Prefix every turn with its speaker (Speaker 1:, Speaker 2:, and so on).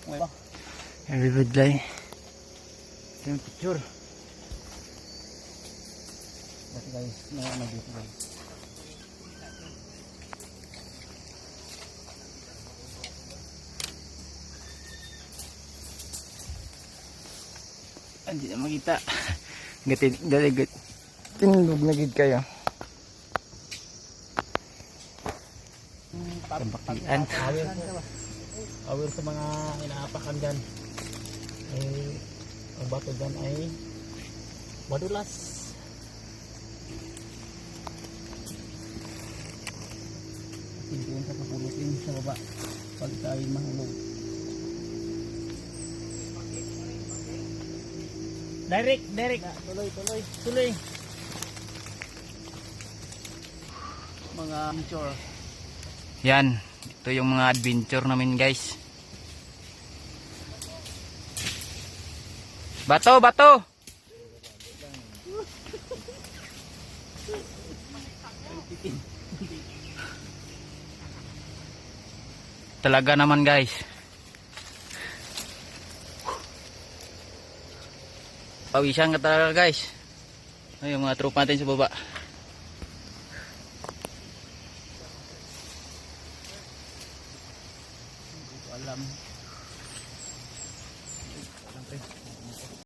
Speaker 1: Everybody. Yung picture.
Speaker 2: Dati guys, na dito guys.
Speaker 1: Hindi na makita. Galit. Tinulog na gid kayo. Tambakian.
Speaker 2: Aware sa mga inaapakan dyan. Ang bato dyan ay madulas. Pintuin sa kapulutin sa baba pag tayo mahulog. Direct. Tuloy. Mga picture.
Speaker 1: Yan. Ito yung mga adventure namin guys. Bato! Talaga naman guys. Pawisan ka talaga guys. Ay, yung mga tropa natin sa baba.
Speaker 2: Alam.